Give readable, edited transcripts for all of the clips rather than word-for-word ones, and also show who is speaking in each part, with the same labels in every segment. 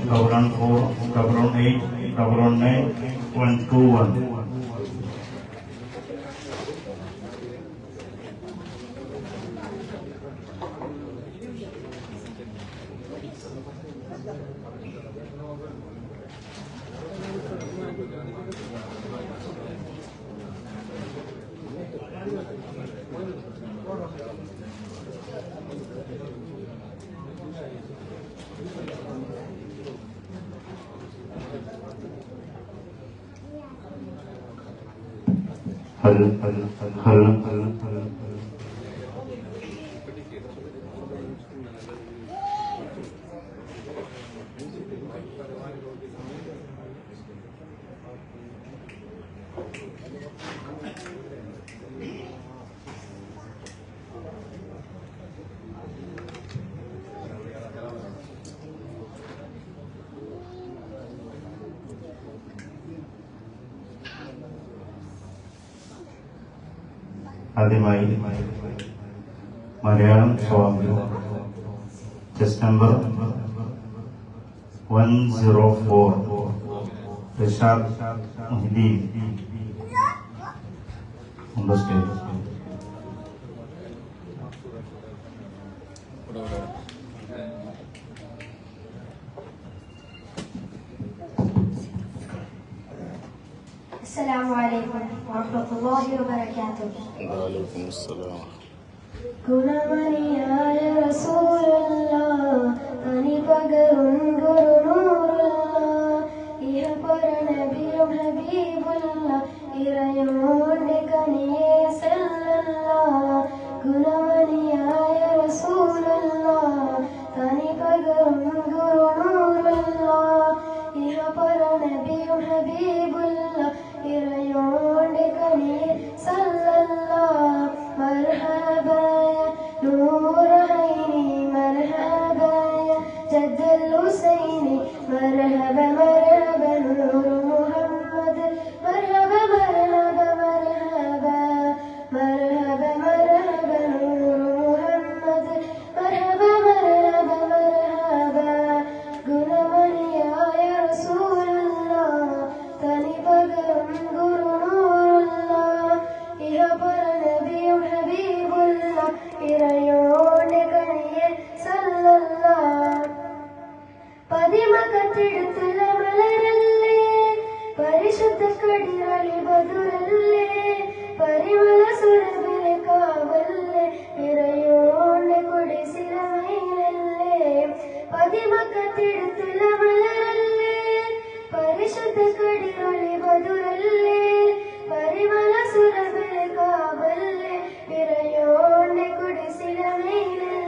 Speaker 1: 121. ആദ്യമായി മലയാളം സ്വാഗതം chest number 104 Rishad Muhideen on the stage.
Speaker 2: السلام عليكم ورحمة الله وبركاته.
Speaker 3: وعليكم السلام.
Speaker 2: ഗുണമണിയായ റസൂലുള്ളാഹ് തനി പകരും ഗുരുനൂറുള്ളാഹ് ഇഹപര നബിയും ഹബീബുള്ളാഹ് ഇറയോന്റെ കനിയേ സല്ലല്ലാഹ് ഗുണമണിയായ റസൂലുള്ളാഹ് തനി പകരും ഗുരുനൂറുള്ളാഹ് ഇഹപര നബിയും ഹബീബുള്ളാഹ് ഇറയോന്റെ കനിയേ സല്ലല്ലാഹ് مرحبا يا نور عيني مرحبا يا جد الحسين مرحبا مرحبا نور محمد مرحبا مرحبا مرحبا مرحبا مرحبا نور محمد مرحبا مرحبا مرحبا ഗുണമണിയായ റസൂലുള്ളാഹ് തനി പകരം ഗുരുനൂറുള്ളാഹ് ഇഹപര നബിയും ഹബീബുള്ളാഹ് ഇറയോന്റെ കനിയേ സല്ലല്ലാഹ് പതിമകത്തെടുത്തുള്ള മലരല്ലേ പരിശുദ്ധ കടിയാളി ബദുരല്ലേ പരിമള സുരഭിലെ കാവല്ലേ ഇറയോന്റെ കൊടിസിലമയിലല്ലേ പതിമകത്തെടുത്തുള്ള മലരല്ലേ പരിശുദ്ധ കടിയാളി ബദുരല്ലേ പരിമള സുരഭിലെ കാവല്ലേ ഇറയോന്റെ കൊടിസിലമയിലല്ലേ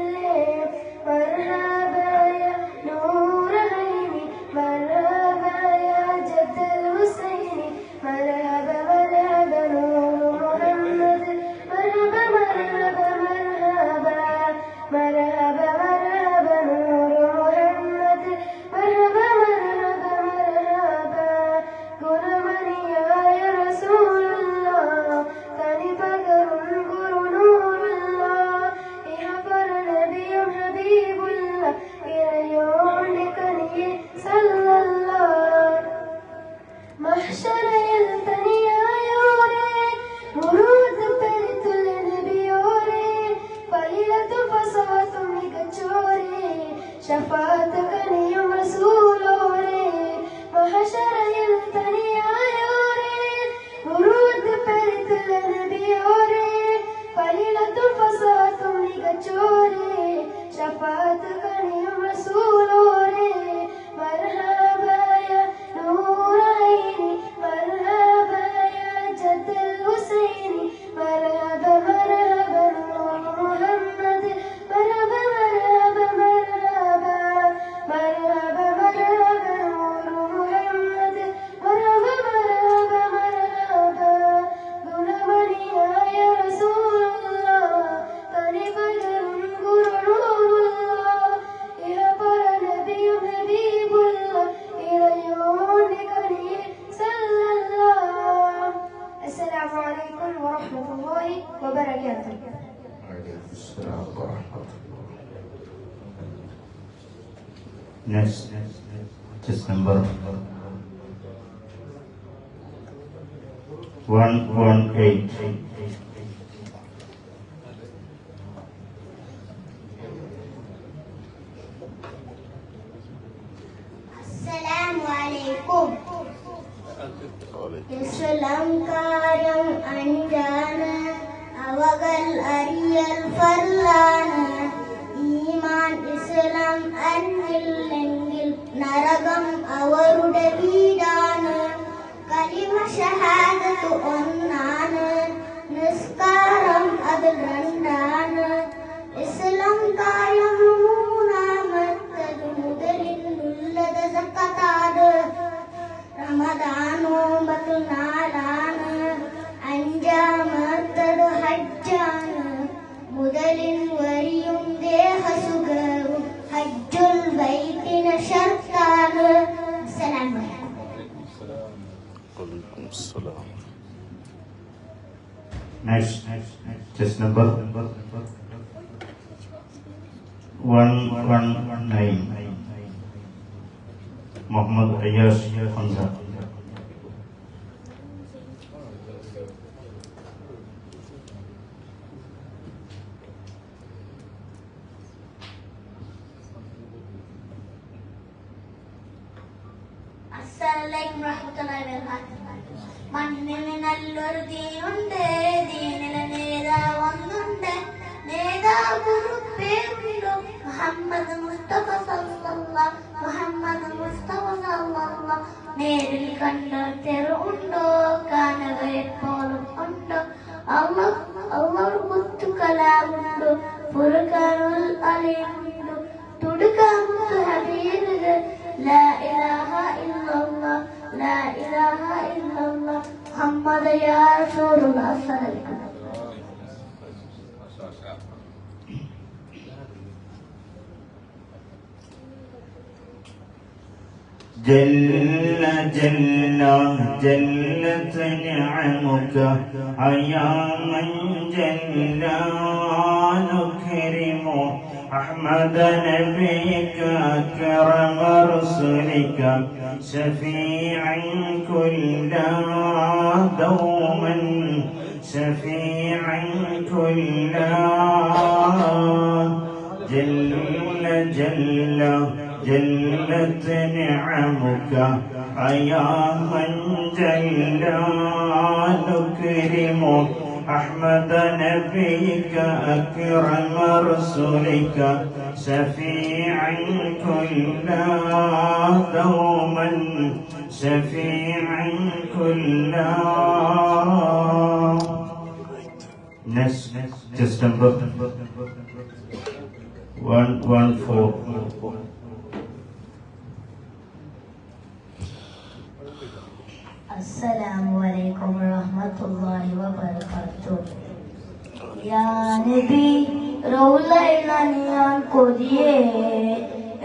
Speaker 2: مرحبا يا نور عيني مرحبا يا جد الحسين مرحبا مرحبا نور محمد مرحبا مرحبا مرحبا مرحبا مرحبا نور محمد مرحبا مرحبا مرحبا ഗുണമണിയായ റസൂലുള്ളാഹ് തനി പകരും ഗുരുനൂറുള്ളാഹ് ഇഹപര നബിയും ഹബീബുള്ളാഹ് ഇറയോന്റെ കനിയേ സല്ലല്ലാഹ് മഹ്ശറയിൽ തനിയായോരേ മുറൂദ് പെരുത്തുള്ള നബിയോരേ ഫലിലത്തും ഫസാത്തും മികച്ചോരേ ശഫാഅത്ത് കനിയും റസൂലോരേ മഹ്ശറയിൽ തനിയായോരേ മുറൂദ് പെരുത്തുള്ള നബിയോരേ ഫലിലത്തും ഫസാത്തും മികച്ചോരേ ശഫാഅത്ത് കനിയും റസൂലോരേ മർഹബാ യാ നൂർ ഐനി മർഹബാ യാ ജദ്ദൽ ഹുസൈനി മർഹബാ മർഹബാ നൂർ മുഹമ്മദ് മർഹബാ മർഹബാ മർഹബാ മർഹബാ മർഹബാ നൂർ മുഹമ്മദ് മർഹബാ മർഹബാ മർഹബാ ഗുണമണിയായ റസൂലുള്ളാഹ് തനി പകരും ഗുരുനൂറുള്ളാഹ് ഇഹപര നബിയും ഹബീബുള്ളാഹ് ഇറയോന്റെ കനിയേ സല്ലല്ലാഹ്. അസ്സലാമു അലൈക്കും വറഹ്മത്തുള്ളാഹി വബറകാതുഹു.
Speaker 3: وعليكم السلام ورحمة الله.
Speaker 1: Next. Chest number 118.
Speaker 2: Assalamualaikum. Islam karam anjana avagal ariyal farlana ഈമാൻ ഇസ്ലാം അന്നില്ലെങ്കിൽ നരകം അവരുടെ വീടാണ് കലിമ ഷഹാദത്ത് ഒന്നാണ് നിസ്കാരം അത് രണ്ടാണ് ഇസ്ലാം കാര്യം മൂന്നാമത്തത് മുതലിനുള്ളത് സക്കത്താണ് റമദാൻ നോമ്പത് നാലാണ് അഞ്ചാമത്തത് ഹജ്ജാണ് മുതലിൻ വരിയും ദേഹസുഖവും ഹജ്ജുൽ ബൈത്തിന് ഷർത്താണ്. അസ്സലാമു
Speaker 3: വലൈക്കും അസ്സലാം.
Speaker 1: Next, chest number 119. Muhammad Ayash Hamza.
Speaker 2: അസ്സലാമു വറഹ്മത്തുള്ളാഹി വബറകാതുഹു. മണ്ണിന് നല്ലൊരു ദീനുണ്ട്, ദീനിലെ നേതാവൊന്നുണ്ട്, നേതാവുണ്ട് മുഹമ്മദ് മുസ്തഫ സല്ലല്ലാഹു മുഹമ്മദ് മുസ്തഫ സല്ലല്ലാഹു. നേരിൽ കണ്ട തെരുവുണ്ടോ, കാണുക എപ്പോഴും ഉണ്ടോ, അള്ളാഹു മുത്തുകലാമുണ്ടോ, ഫുർഖാനുൽ അലീമുണ്ടോ, തുടുക്കാമുത്ത് ഹബീബുകൾ ലാ ഇലാഹ ഇല്ലല്ലാഹ് ലാ ഇലാഹ ഇല്ലല്ലാഹ് മുഹമ്മദ് യാ റസൂലുള്ളാഹി സ്വല്ലല്ലാഹു അലൈഹി
Speaker 1: جل جل جلت نعمك يا من جل نكرم أحمد نبيك أكرم رسلك شفيعا كل دوما شفيعا كل جل جل جلت نعمك يا من جل نكرم أحمد نبيك أكرم رسلك شفيعا كل دوما شفيعا كل. Next, just number 114.
Speaker 2: Assalamualaikum warahmatullahi wabarakatuh. Ya Nabi റൗളയിലാണ് ഞാൻ കൊതിയേ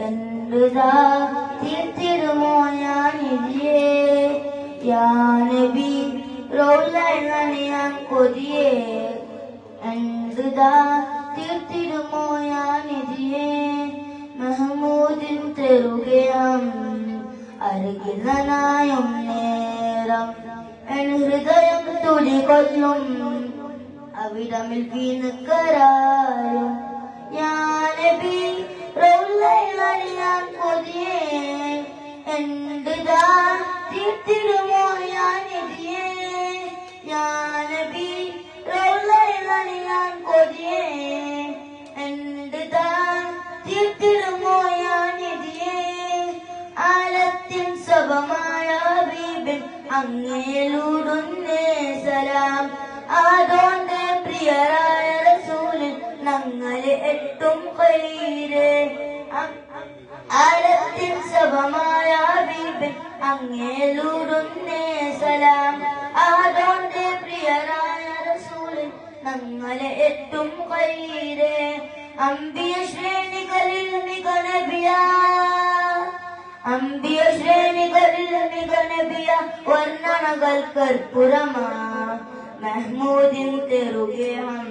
Speaker 2: എന്തുതാ തീർത്തിരുമോ ഞാനിതിയേ. യാ നബി റൗളയിലാണ് ഞാൻ കൊതിയേ എന്തുതാ തീർത്തിരുമോ ഞാനിതിയേ. മെഹ്മൂദിൻ തെരുകയാം അരുകിലനായും നേരം എൻ ഹൃദയം തുടികൊല്ലും അവിടമിൽ വീണക്കരാരും. യാ നബി റൗളയിലാണ് ഞാൻ കൊതിയേ എന്തുതാ തീർത്തിടുമോ ഞാനിതിയേ. യാ നബി റൗളയിലാണ് ഞാൻ കൊതിയേ എന്തുതാ തീർത്തിടുമോ ഞാനിതിയേ. ആലത്തിൻ സഭമായ ഹബീബിൻ അങ്ങേലൂടുന്നേ സലാം. ആദോന്റെ പ്രിയരായ റസൂലിൻ ഞങ്ങളെ എട്ടും ഖൈര്. ആലത്തിൻ സഭമായ ഹബീബിൻ അങ്ങേലൂടുന്നേ സലാം. ആദോന്റെ പ്രിയരായ റസൂലിൻ ഞങ്ങളെ എട്ടും ഖൈര്. അംബിയ ശ്രേണികളിൽ മിക നബിയാ അംബിയ ശ്രേണികളിൽ മിക നബിയ വർണ്ണനകൾ കർപ്പുരമാ. മെഹ്മൂദിൻ തെരുകയാം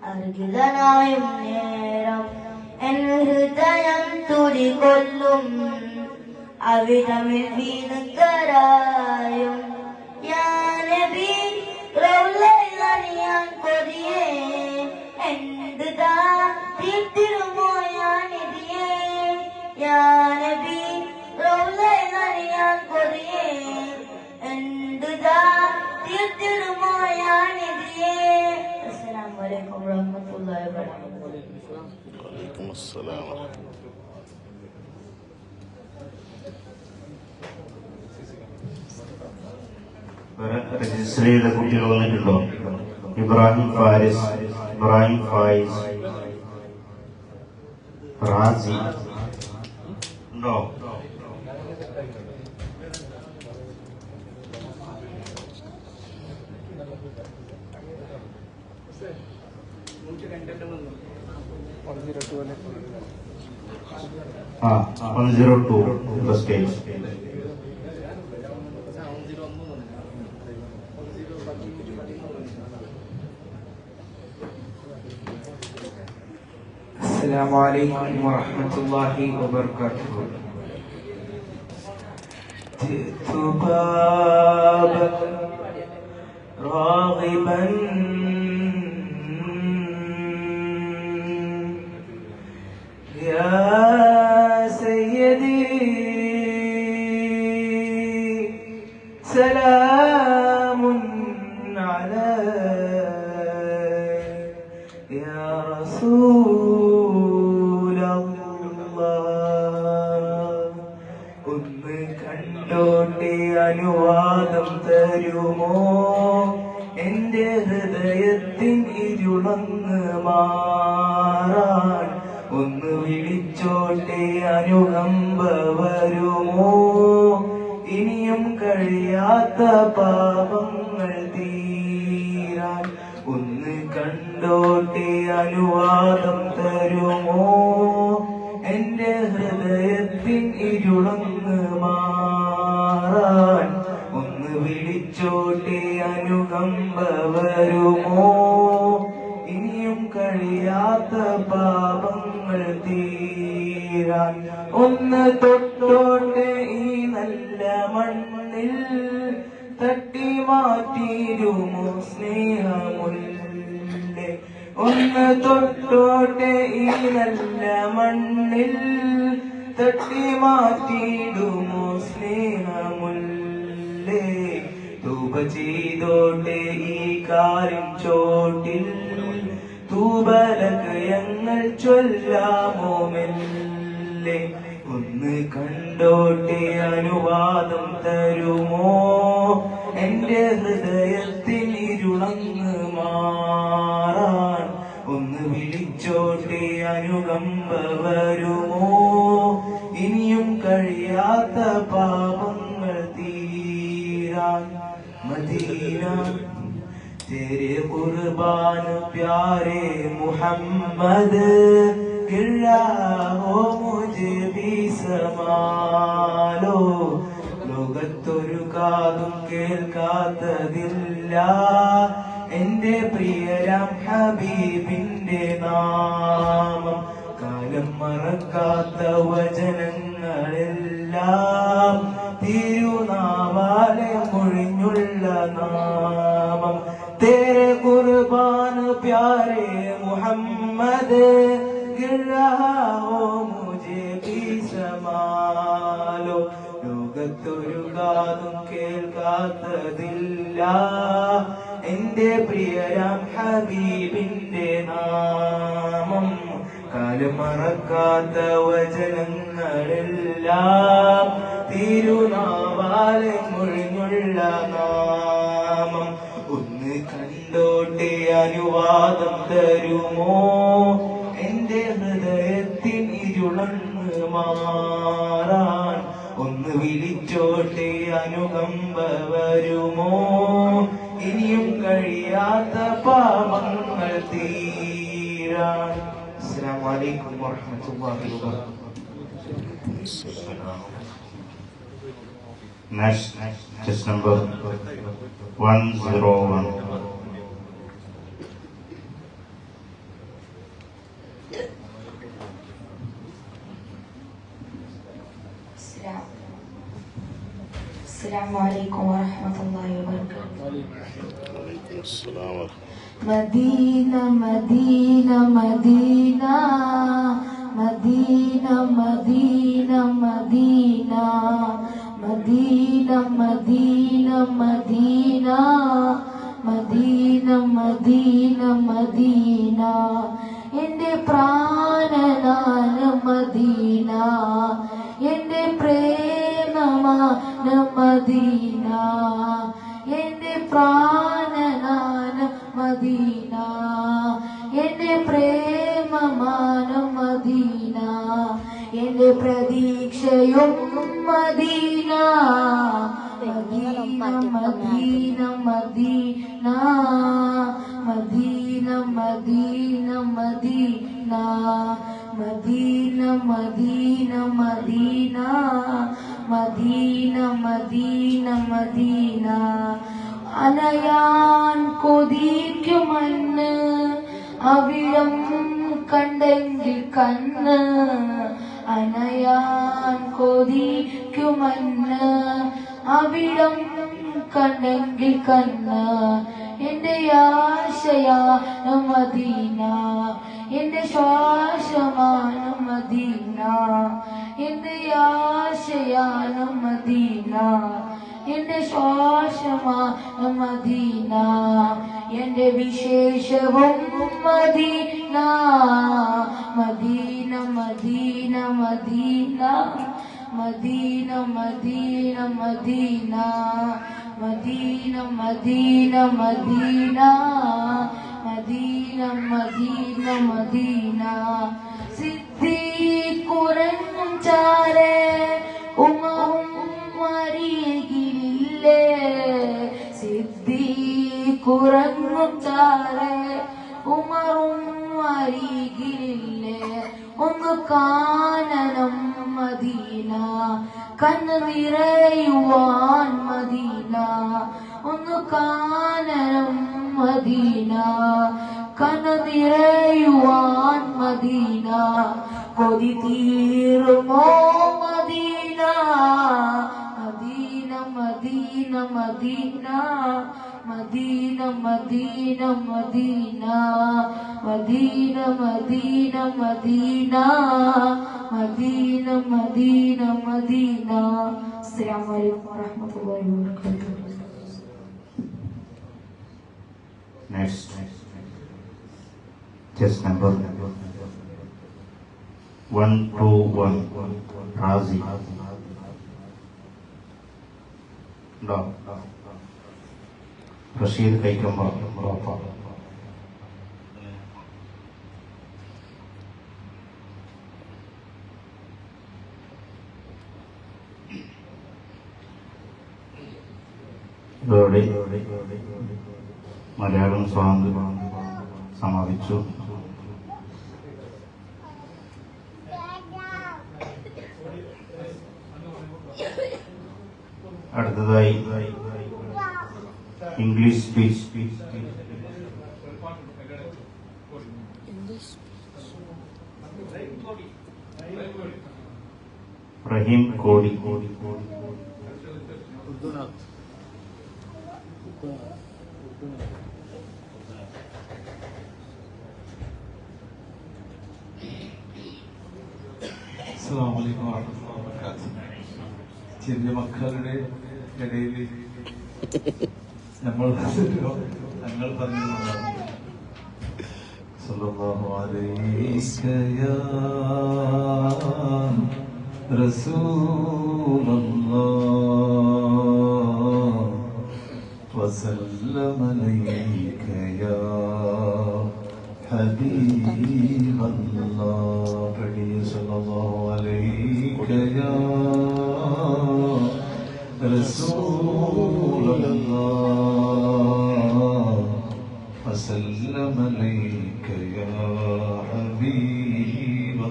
Speaker 2: അർഗിലനായും നേരം എൻ ഹൃദയം തുടികൊല്ലും അവിടമിൽ വീണുകരായും യാ നബി റൗളയിലണിയാൻ കൊതിയേ എന്തുതാ തീർത്തിടുമോ യാ നബിയേ യാ നബി റൗളയിലണിയാൻ കൊതിയേ എന്തുതാ തീർത്തിടുമോ യാ നബിയേ. അസ്സലാമു അലൈക്കും വറഹ്മത്തുള്ളാഹി വബറകാതുഹു.
Speaker 3: വഅലൈക്കും അസ്സലാം.
Speaker 1: രജിസ്റ്റർ ചെയ്ത കുട്ടികൾ വന്നിട്ടുണ്ടോ? ഇബ്രാഹിം ഫാരിസ്, ഇബ്രാഹിം ഫായിസ്, റാസി ഉണ്ടോ? ആ 102 സ്റ്റേജ്.
Speaker 4: السلام عليكم ورحمة الله وبركاته. جئت بابك راغبا يا سيدي سلام عليك يا رسول ഒന്ന് കണ്ടോട്ടെ അനുവാദം തരുമോ എന്റെ ഹൃദയത്തിൻ ഇരുളങ്ങ് മാറാൻ ഒന്ന് വിളിച്ചോട്ടെ അനുകമ്പ വരുമോ ഇനിയും കഴിയാത്ത പാപങ്ങൾ തീരാൻ ഒന്ന് കണ്ടോട്ടെ അനുവാദം തരുമോ എന്റെ ഹൃദയത്തിൻ ഇരുളങ്ങ് മാറാൻ ഒന്ന് വിളിച്ചോട്ടെ അനുകമ്പ വരുമോ ഇനിയും കഴിയാത്ത പാപങ്ങൾ തീരാൻ ഒന്ന് തൊട്ടോട്ടെ ഈ നല്ല മണ്ണിൽ തട്ടി മാറ്റിയിരുമോ സ്നേഹമുല്ലേ ഒന്ന് തൊട്ടോട്ടെ ഈ നല്ല മണ്ണിൽ തട്ടി മാറ്റിയിടുമോ സ്നേഹമുല്ലേ തൂബ ചെയ്തോട്ടെ ഈ കാലിൻ ചോട്ടിൽ തൂബലകയങ്ങൾ ചൊല്ലാമോ മെല്ലെ ഒന്ന് കണ്ടോട്ടെ അനുവാദം തരുമോ എന്റെ ഹൃദയത്തിൽ ഇരുളങ്ങ് മാറാൻ ഒന്ന് വിളിച്ചോട്ടെ അനുകമ്പ വരുമോ ഇനിയും കഴിയാത്ത പാപങ്ങൾ തീരാൻ മദീന तेरे कुर्बान प्यारे मुहम्मद गिरा हो मुझे भी समालो ലോകത്തൊരു കാതും കേൾക്കാത്തതില്ല എന്റെ പ്രിയരാം ഹബീബിന്റെ നാമം കാലം മറക്കാത്ത വചനങ്ങളെല്ലാം തിരുനാവാലെ മൊഴിഞ്ഞുള്ള നാമം तेरे कुर्बान प्यारे मुहम्मद गिर रहा हो मुझे भी समालो ലോകത്തൊരു കാതും കേൾക്കാത്തതില്ല എന്റെ പ്രിയരാം ഹബീബിന്റെ നാമം കാലം മറക്കാത്ത വചനങ്ങളെല്ലാം തിരുനാവാലെ മൊഴിഞ്ഞുള്ള നാമം ഒന്ന് കണ്ടോട്ടെ അനുവാദം തരുമോ എന്റെ ഹൃദയത്തിൻ ഇരുളങ്ങ് മാറാൻ ഒന്ന് വിളിച്ചോട്ടെ അനുകമ്പ വരുമോ ഇനിയും കഴിയാത്ത പാപങ്ങൾ തീരാൻ. അസ്സലാമു അലൈക്കും വറഹ്മത്തുള്ളാഹി വബറകാതുഹു.
Speaker 1: Next, just number 101.
Speaker 2: السلام عليكم ورحمة الله وبركاته.
Speaker 3: وعليكم السلام ورحمة
Speaker 2: مدينة مدينة مدينة مدينة مدينة مدينة مدينة مدينة مدينة مدينة مدينة مدينة എൻ്റെ പ്രാണനാണ് മദീന എൻ്റെ പ്രേമമാണ് മദീന എൻ്റെ പ്രാണനാണ് മദീന എൻ്റെ പ്രേമമാണ് മദീന എൻ്റെ പ്രതീക്ഷയും മദീന മദീന മദീന മദീന മദീന മദീന മദീന മദീന മദീന മദീന മദീന മദീന മദീന അലയാൻ കൊതിക്കുമന്ന് അവിടം കണ്ടെങ്കിൽ കണ്ണ് അനയാൻ കൊതിക്കുമന്ന് അവിടം കണ്ടെങ്കിൽ കണ്ണ് എന്റെ ആശയാണ് മദീന എന്റെ ശ്വാസമാണ് മദീന എന്റെ ആശയാണ് മദീന എന്റെ ശ്വാസമാണ് മദീന എന്റെ വിശേഷവും മദീന മദീന മദീന മദീന മദീന മദീന മദീന മദീന മദീന മദീന മദീന മദീന മദീന സിദ്ദീഖുറങ്ങും ചാരേ ഉമറും അരികിലില്ലേ സിദ്ദീഖുറങ്ങും ചാരേ ഉമറും അരികിലില്ലേ ഒന്ന് കാണണം മദീന കണ്ണ് നിറയുവാൻ മദീന ഒന്ന് കാണണം മദീന കണ്ണ് നിറയുവാൻ മദീന കൊതി തീരുമോ മദീന മദീന മദീന മദീന മദീന മദീന മദീന മദീന മദീന മദീന മദീന മദീന മദീന. അസ്സലാമു അലൈക്കും വറഹ്മത്തുള്ളാഹി വബറകാതുഹു.
Speaker 1: Next, chess number 121, Razi. No. Rashid Kaikamba, Ropa. ഇതോടെ മലയാളം സോങ് സമാപിച്ചു. അടുത്തതായി ഇംഗ്ലീഷ് സ്പീച്ച് റഹീം കോടി.
Speaker 5: അസ്സലാമു അലൈക്കും വറഹ്മത്തുള്ളാഹി വബറകാതുഹു. ചെറിയ മക്കളുടെ ഇടയിൽ ഞങ്ങൾ പറഞ്ഞിട്ടുണ്ടാകും സല്ലല്ലാഹു അലൈക യാ റസൂലല്ലാഹ് വസല്ലമ അലൈക യാ ഹബീബല്ലാഹ്. പടിയ സല്ലല്ലാഹു അലൈക യാ റസൂലല്ലാഹ് വസല്ലമ അലൈക യാ ഹബീബല്ലാഹ്.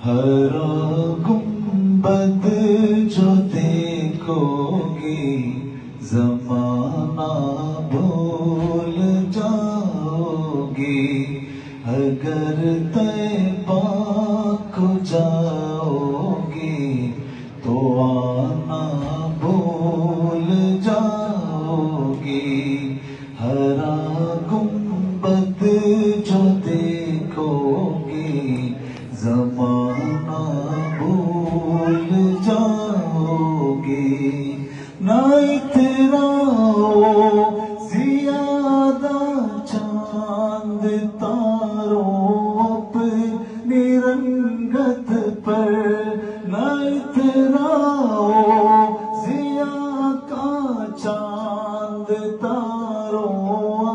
Speaker 5: हरा गुंबद जो देखोगे जमाना भूल जाओगे, अगर तैबा को जाओगे زمانہ بھول جاؤ گے نہ اتراؤ زیادہ چاند تاروں اپنی رنگت پر نہ اتراؤ ضیا کا چاند تاروں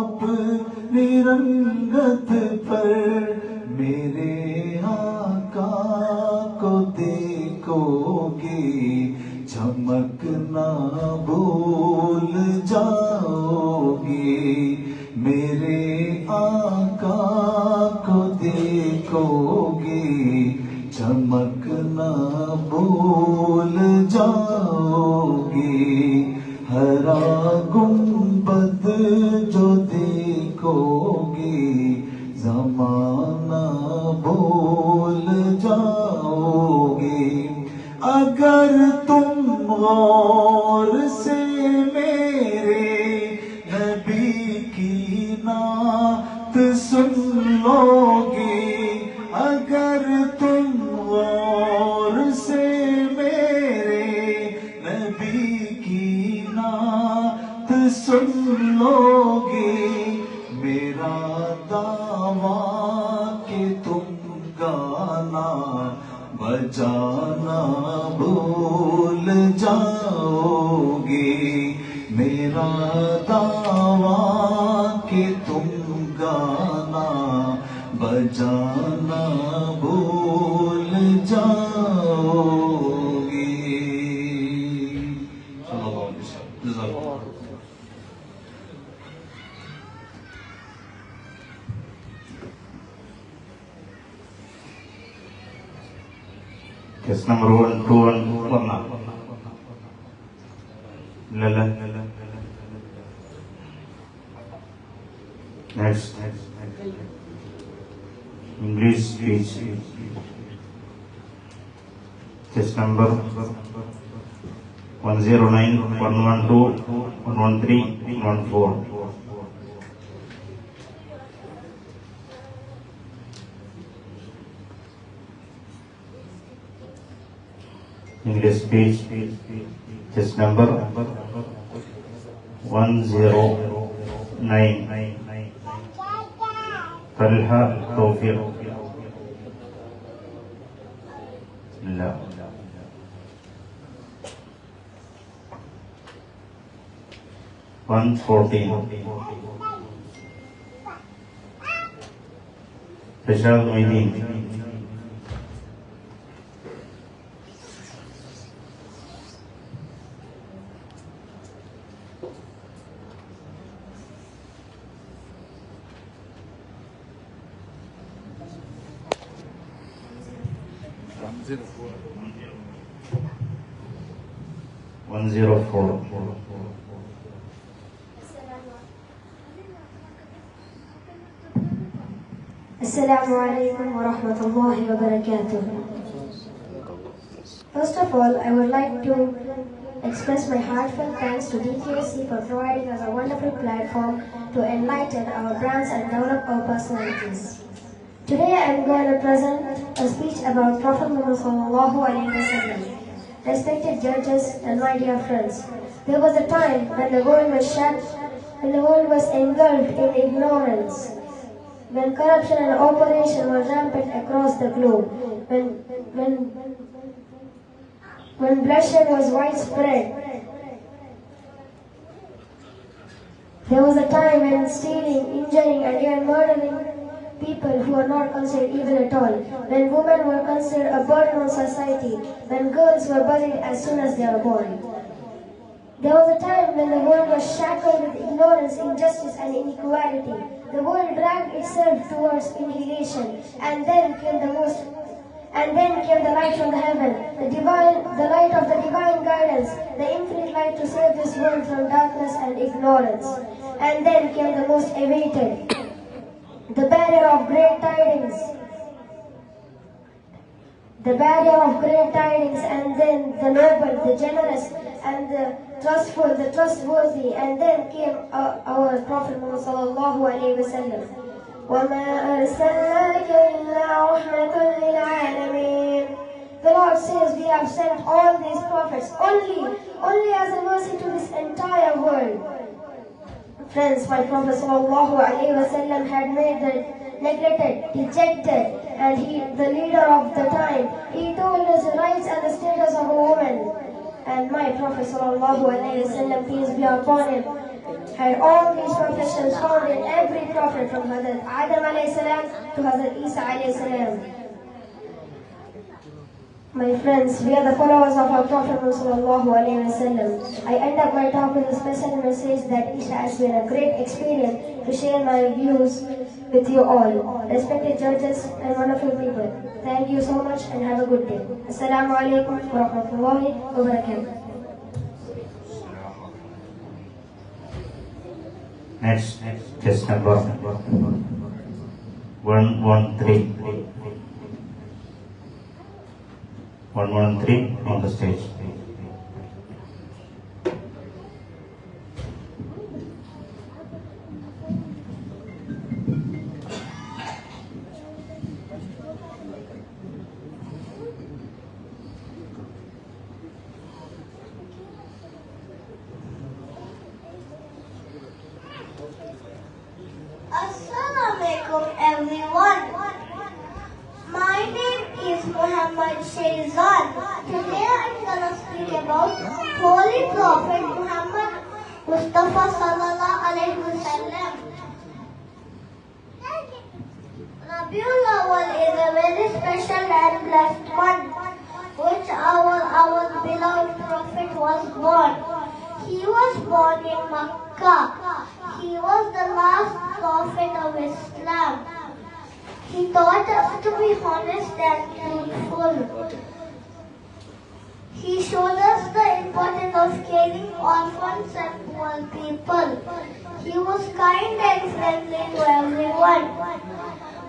Speaker 5: اپنی رنگت پر میرے آقا کو دیکھو گے چمکنا بھول جاؤ گے میرے آقا کو دیکھو گے چمکنا بھول جاؤ گے ہرا گنبد جو دیکھو گے زمانہ بھول جاؤ گے اگر تم غور سے میرے نبی کی نعت سن لو گے اگر تم غور سے میرے نبی کی نعت سن لو گے میرا دعویٰ کہ تم گانا بجانا بھول جاؤ گے میرا دعویٰ کہ تم گانا بجانا بھول جاؤ گے صلی اللہ علیہ وسلم جزاک اللہ
Speaker 1: Case number 1, 2, 1, 1. Lala. Next. English speech. Case number 109, 112, 113, 114. English speech, test number 109. Talha Tawfiq. La. One 14. Rashad Moideen. One zero four.
Speaker 6: Assalamu alaikum wa rahmatullahi wa barakatuh. First of all, I would like to express my heartfelt thanks to DKSC for providing us a wonderful platform to enlighten our brands and develop our personalities. Today I am going to present a speech about Prophet Muhammad sallallahu alaihi wasallam. Respected judges and my dear friends, there was a time when the world was engulfed in ignorance, when corruption and oppression were rampant across the globe, when bloodshed was widespread. There was a time when stealing, injuring and even murdering people who were not considered evil at all, when women were considered a burden on society, when girls were buried as soon as they were born. There was a time when the world was shackled with ignorance, injustice and inequality. The world dragged itself towards annihilation, and then came the light from the heaven, the light of the divine guidance, the infinite light to save this world from darkness and ignorance. And then came the most awaited, the bearer of great tidings. The bearer of great tidings, and then the noble, the generous, and the trustful, the trustworthy, and then came our Prophet Muhammad sallallahu alaihi wasallam. وَمَا أَرْسَلْنَاكَ إِلَّا رَحْمَةً لِلْعَالَمِينَ says, we have sent all these prophets only as a mercy to this entire world. Friends, my Prophet ﷺ had made the neglected, dejected, and the leader of the time. He told us the rights and the status of a woman. And my Prophet ﷺ, peace be upon him, had all these perfections found in every prophet from Hazrat Adam alayhi salam to Hazrat Isa alayhi salam. My friends, we are the followers of our Prophet ﷺ. I end up my talk with a special message that it has been a great experience to share my views with you all, respected judges and wonderful people. Thank you so much and have a good day. Assalamu alaikum wa rahmatullahi wa barakatuh.
Speaker 1: Next, test number 113. 113 on the stage.
Speaker 7: Assalamualaikum everyone. My name is Muhammad Shehzad. Today I'm gonna speak about Holy Prophet Muhammad Mustafa Sallallahu Alaihi Wasallam. Rabiul Awwal is a very special and blessed month, which our beloved Prophet was born. He was born in Makkah. He was the last prophet of Islam. He taught us to be honest and truthful. He showed us the importance of caring orphans and poor people. He was kind and friendly to everyone.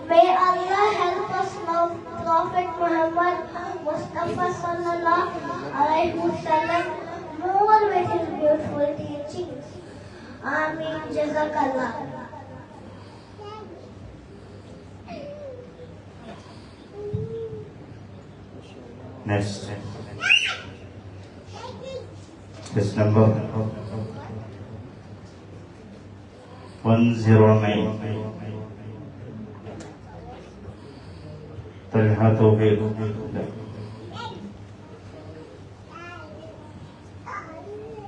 Speaker 7: May Allah help us love Prophet Muhammad Mustafa Sallallahu Alaihi Wasallam more with his beautiful teachings. Ameen. Jazakallah.
Speaker 1: Next, test number 109. Talha Tawfiq.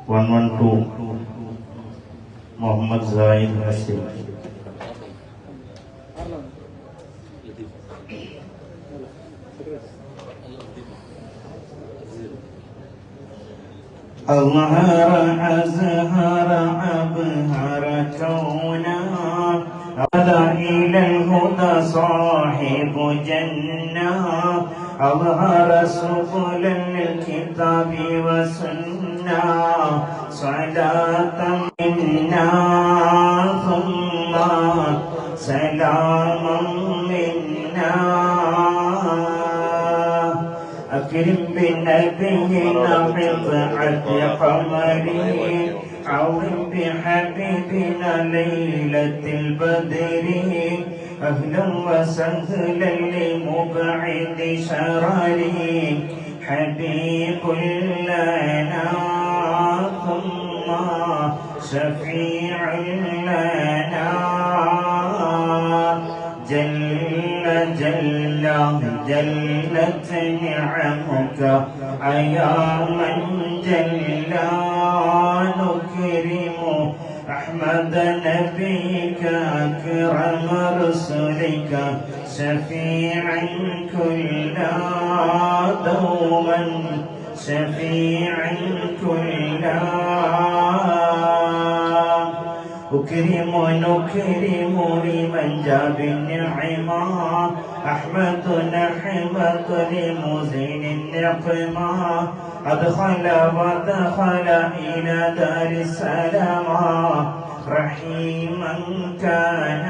Speaker 1: 112. Muhammad Zaid Hasim. أظهر أزهر أبهر كونا غدا إلى الهدى صاحب جنة أظهر سبل الكتاب وسنة صلاة منا ثم سلاما منا أكرم بنبينا بضعة قمره عظم بحبيبنا ليلة البدر أهلا وسهلا لمبعد شرره حبيب لنا ثم شفيع لنا جلت نعمك أيا من جل نكرم أحمد نبيك أكرم رسلك شفيعا كل دوما شفيعا كل أكرم نكرم لمن جاء بالنعمة أحمد نحمد لمزين النقمة أدخل ودخل إلى دار السلام رحيما كان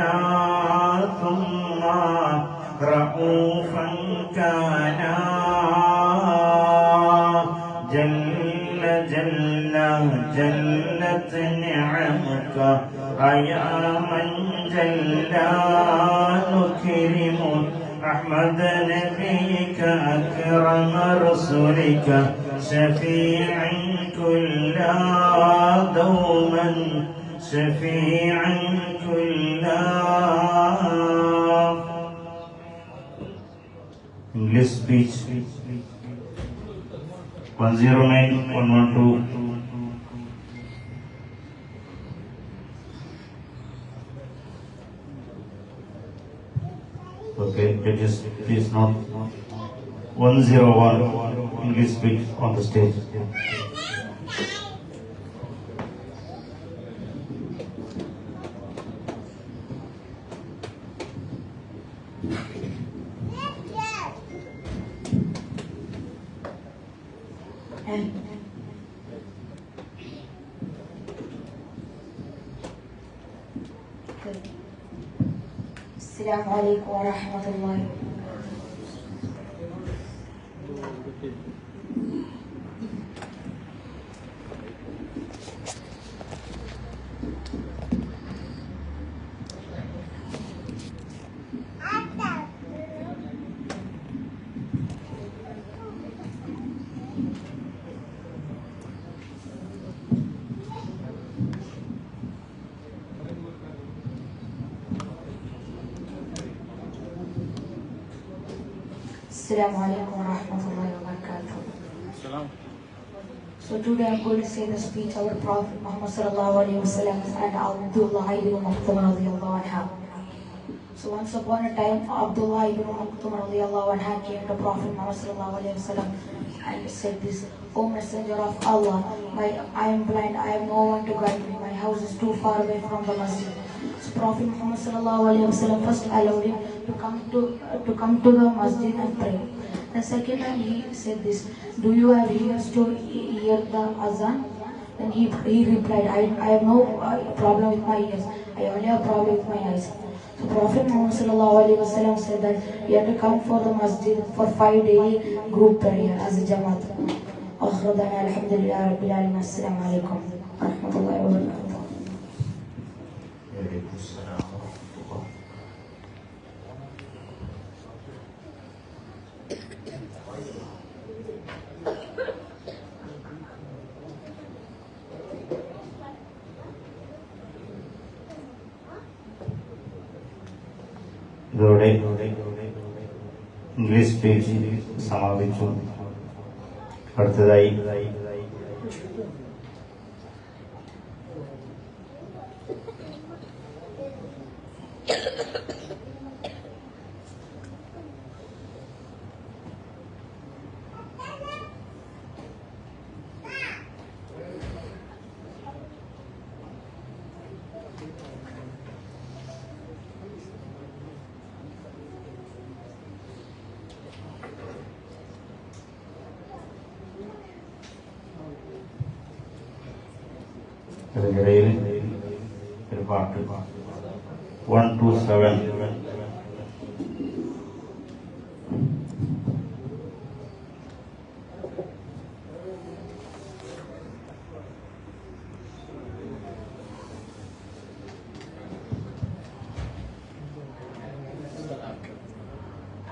Speaker 1: ثم رؤوفا كان جلت نعمك أيا من جل نكرم أحمد نبيك أكرم رسلك شفيعا كل دوما شفيعا كل. English speech 109-112. Okay, please note 101 English speech on the stage.
Speaker 2: السلام عليكم ورحمة الله. Assalamu alaikum wa rahmatullahi wa barakatuh. So today I'm going to say the speech of our Prophet Muhammad sallallahu alaihi wasallam and Abdullah ibn Maktum radiyallahu anha. So once upon a time, Abdullah ibn Maktum radiyallahu anha came to Prophet Muhammad sallallahu alaihi wasallam and said this: O Messenger of Allah, I am blind, I have no one to guide me, my house is too far away from the masjid. So Prophet Muhammad sallallahu alaihi wasallam first allowed him to come to the masjid and pray. The second time he said this: do you have ears to hear the azan? Then he replied, I have no problem with my ears, I only have problem with my eyes. So Prophet Muhammad sallallahu alaihi wasallam said that you have to come for the masjid for 5 daily group prayer as a jamaat. Akhradana alhamdulillah rabbil alamin. Assalamu alaikum wa rahmatullahi wa barakatuh.
Speaker 1: ഇതോടെ English speech സമാപിച്ചു. അടുത്തതായി ഇടയിൽ ഒരു പാട്ട് 127.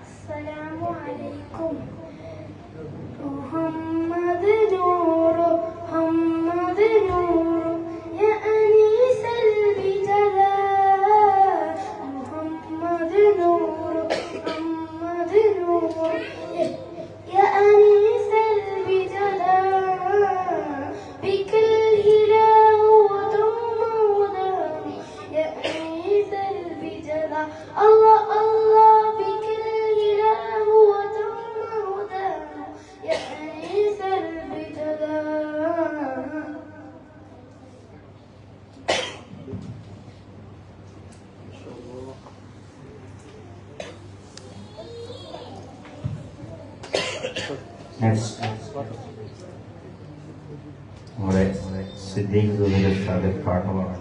Speaker 7: Assalamu alaikum. Muhammad Noor, Muhammad Noor, ya Anis al-Bijala. Muhammad Noor, Muhammad Noor, ya Anis al-Bijala. Bikal hilahu wa tumawda, ya Anis al-Bijala. Allah Allah.
Speaker 1: നമ്മുടെ Siddique ദുബൈയിലെ പാട്ടുമാണ്.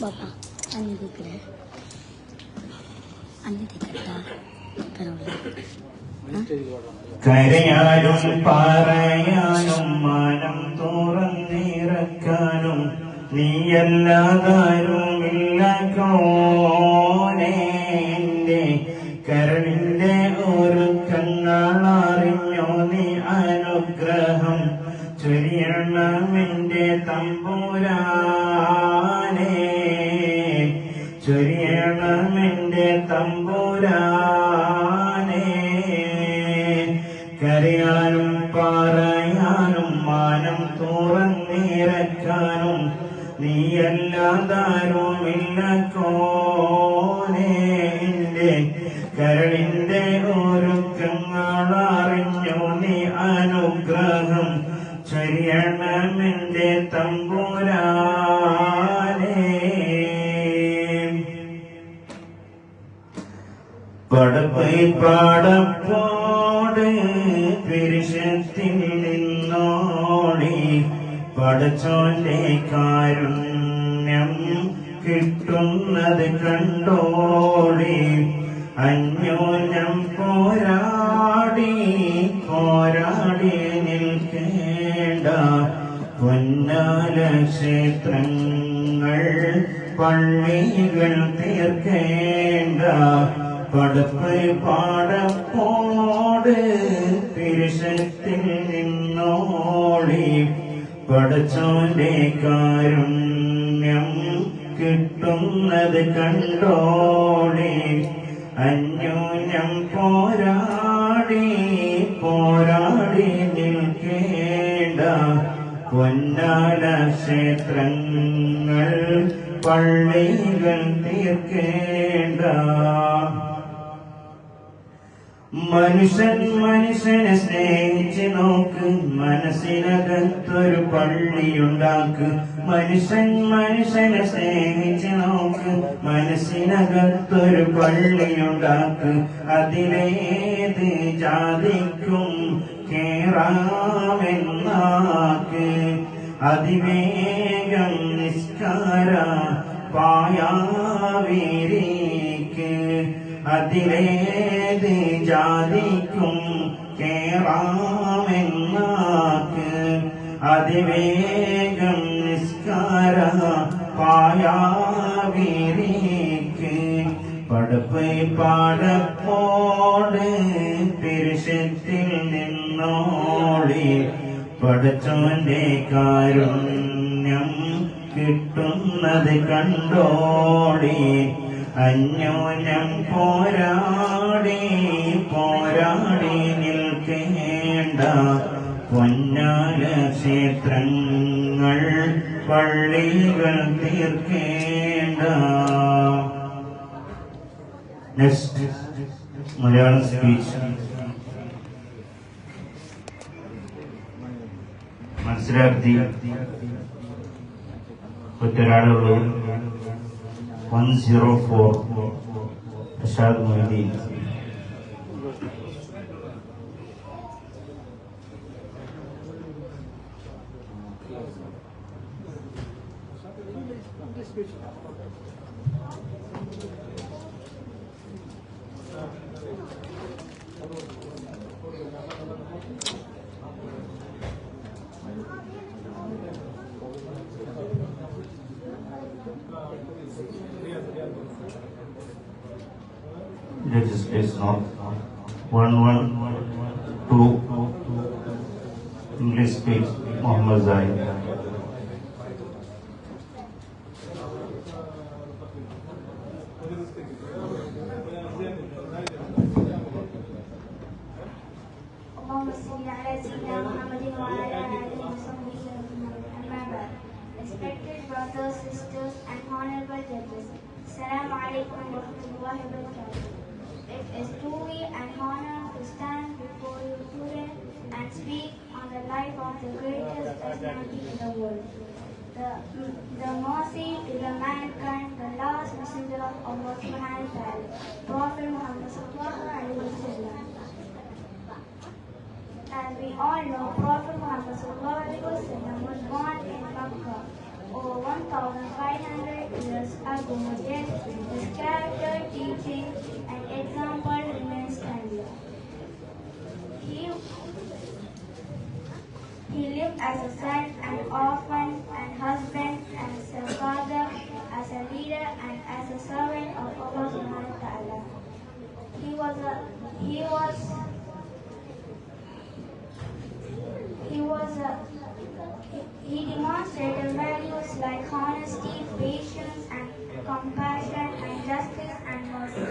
Speaker 8: Bapak, ani dikira
Speaker 1: കരയാനും പറയാനും നീയല്ലാതാരുമില്ല കോനേ എന്റെ കരളിന്റെ ഒരുക്കങ്ങളറിഞ്ഞോ നീ അനുഗ്രഹം ചൊരിയണമെന്റെ തമ്പുരാനേ ചൊരിയണമെന്റെ തമ്പുരാനേ കരയാനും പറയാനും മാനം തുറന്നിരക്കാനും നീയല്ലാതാരുമില്ല കോനേ എന്റെ കരളിന്റെ ഒരുക്കങ്ങളറിഞ്ഞു നീ അനുഗ്രഹം ചൊരിയണമെന്റെ തമ്പുരാനേ പടപ്പൈ പാടപ്പോട് പുരുഷത്തിൽ നിന്നോടി പടച്ചോന്റെ കാരുണ്യം കിട്ടുന്നത് കണ്ടോടി അന്യോന്യം പോരാടി നിൽക്കേണ്ട പൊന്നാല ക്ഷേത്രങ്ങൾ പള്ളികൾ തീർക്കേണ്ട പടപ്പ് പാടപ്പോട് പുരുഷത്തിൽ നിന്നോടി പടച്ചോന്റെ കാരുണ്യം കിട്ടുന്നത് കണ്ടോടി അന്യോന്യം പോരാടി നിൽക്കേണ്ട പൊന്നാല ക്ഷേത്രങ്ങൾ പള്ളികൾ തീർക്കേണ്ട മനുഷ്യനെ സ്നേഹിച്ച് നോക്ക് മനസ്സിനകത്തൊരു പള്ളിയുണ്ടാക്ക് മനുഷ്യനെ സ്നേഹിച്ച് നോക്ക് മനസ്സിനകത്തൊരു പള്ളിയുണ്ടാക്ക് അതിലേത് ജാതിക്കും കേറാമെന്നാക്ക് അതിവേഗം നിസ്കാര പായാവിരിക്ക് അതിലേത് ജാതിക്കും കേറാമെന്നാക്ക് അതിവേഗം നിസ്കാര പായാവിരിക്ക് പടപ്പ് പാടപ്പോട് പുരുഷത്തിൽ നിന്നോടി പടച്ചോന്റെ കാരുണ്യം കിട്ടുന്നത് കണ്ടോടി അന്യോന്യം പോരാടി നിൽക്കേണ്ട പൊന്നാല ക്ഷേത്രങ്ങൾ പള്ളികൾ തീർക്കേണ്ട. Next Malayalam speech. മത്സരാർത്ഥി ഒറ്റൊരാളുള്ളൂ. 104 Rashad Moeddin. Judges place now. 112 English speech Muhammad Zaid.
Speaker 7: Respected brothers, sisters, and honorable judges, Assalamu alaikum wa rahmatullahi wa barakatuh. It is truly an honor to stand before you today and speak on the life of the greatest personality in the world. The mercy to the mankind, the last messenger of Allah subhanahu wa ta'ala, Prophet Muhammad sallallahu alaihi wasallam. As we all know, Prophet Muhammad sallallahu alaihi wasallam was born in Makkah over 1,500 years ago. Yet his character, teaching, and example remains standard. He lived lived as a son, an orphan, and husband, as a father, as a leader, and as a servant of Allah subhanahu wa ta'ala. He demonstrated values like honesty, patience, and compassion, and justice and mercy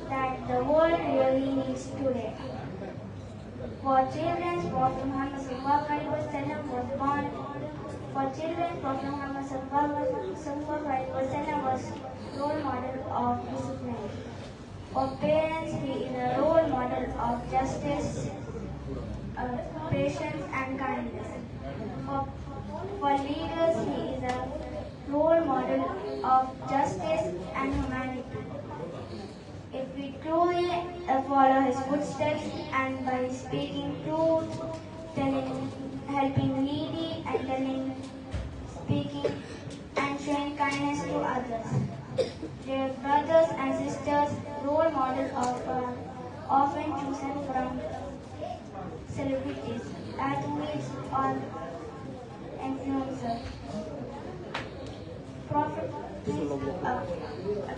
Speaker 7: that the world really needs today. For children, Prophet Muhammad sallallahu alaihi wasallam was born. For children, Prophet Muhammad sallallahu alaihi wasallam was role model of discipline. For parents, he is a role model of justice, patience, and kindness. For leaders, he is a role model of justice and humanity. If we truly follow his footsteps and by speaking truth, helping needy, and speaking and showing kindness to others. Dear brothers and sisters, role models are often chosen from celebrities, athletes, or influencers.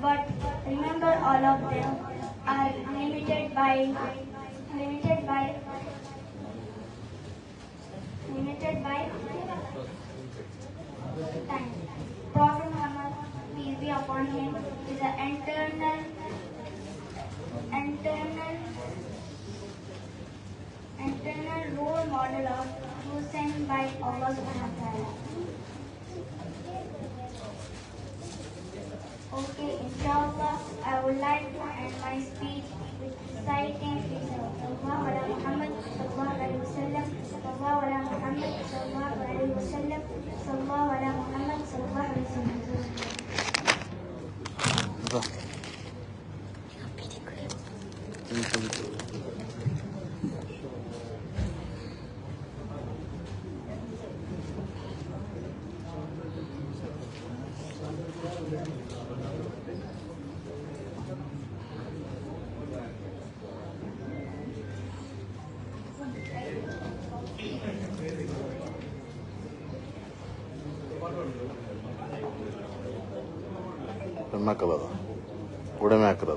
Speaker 7: But remember, all of them are limited by time. Prophet Muhammad, peace be upon him, is an eternal role model of chosen by Allah subhanahu wa ta'ala. Okay, inshallah, I would like to end my speech with citing Sallallahu ala Muhammad sallallahu alaihi wasallam, Sallallahu ala Muhammad sallallahu alaihi wasallam, Sallallahu ala Muhammad sallallahu alaihi wasallam.
Speaker 3: Udah makan